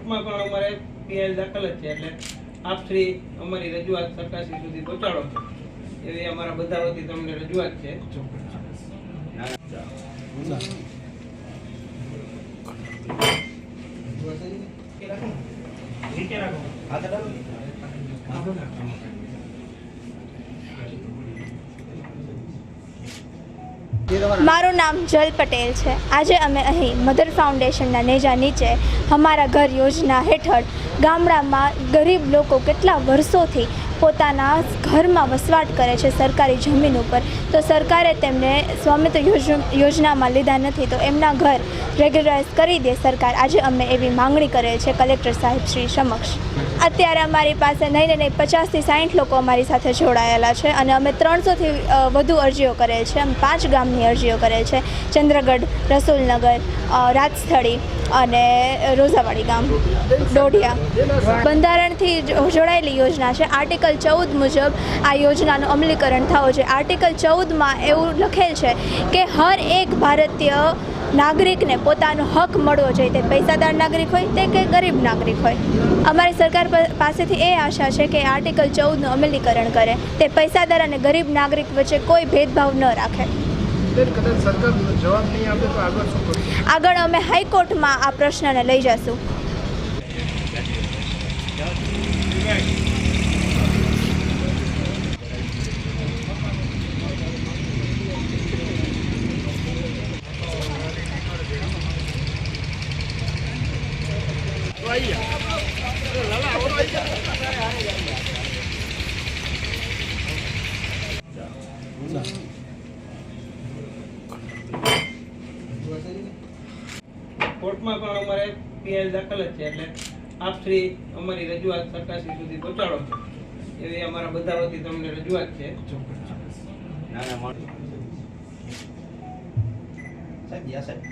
કોર્ટમાં પણ અમારે પીએલ દાખલ જ છે, એટલે આપ શ્રી અમારી રજૂઆત સરકારશ્રી સુધી પહોંચાડો એવી અમારા બધા વતી તમને રજૂઆત છે. મારું નામ જલ પટેલ છે. આજે અમે અહીં મધર ફાઉન્ડેશનના નેજા નીચે હમારા ઘર યોજના હેઠળ ગામડામાં ગરીબ લોકો કેટલા વર્ષોથી પોતાના ઘરમાં વસવાટ કરે છે સરકારી જમીન ઉપર, તો સરકારે તેમને સ્વામિત્વ યોજનામાં લીધા નથી, તો એમના ઘર રેગ્યુલરાઇઝ કરી દે સરકાર. આજે અમે એવી માંગણી કરેલ છે કલેક્ટર સાહેબ શ્રી સમક્ષ. અત્યારે અમારી પાસે નહીં 50 થી 60 લોકો અમારી સાથે જોડાયેલા છે અને અમે 300થી વધુ અરજીઓ કરેલ છે. અમે 5 ગામની અરજીઓ કરેલ છે: ચંદ્રગઢ, રસુલનગર, રાજસ્થળી અને રોઝાવાડી ગામ, ડોઢિયા. બંધારણથી જોડાયેલી યોજના છે. આર્ટિકલ 14 મુજબ આ યોજનાનું અમલીકરણ થવું જોઈએ. આર્ટિકલ 14માં એવું લખેલ છે કે હર એક ભારતીય નાગરિકને પોતાનો હક મળવો જોઈએ, તે પૈસાદાર નાગરિક હોય તે કે ગરીબ નાગરિક હોય. અમારી સરકાર પાસેથી એ આશા છે કે આર્ટિકલ 14નું અમલીકરણ કરે, તે પૈસાદાર અને ગરીબ નાગરિક વચ્ચે કોઈ ભેદભાવ ન રાખે. આગળ અમે હાઈકોર્ટમાં આ પ્રશ્નને લઈ જશું. કોર્ટમાં પણ અમારે પીએલ દાખલ જ છે, એટલે આપ શ્રી અમારી રજૂઆત સરકારશ્રી સુધી પહોંચાડો એવી અમારા બધા વતી તમને રજૂઆત છે. સાહેબ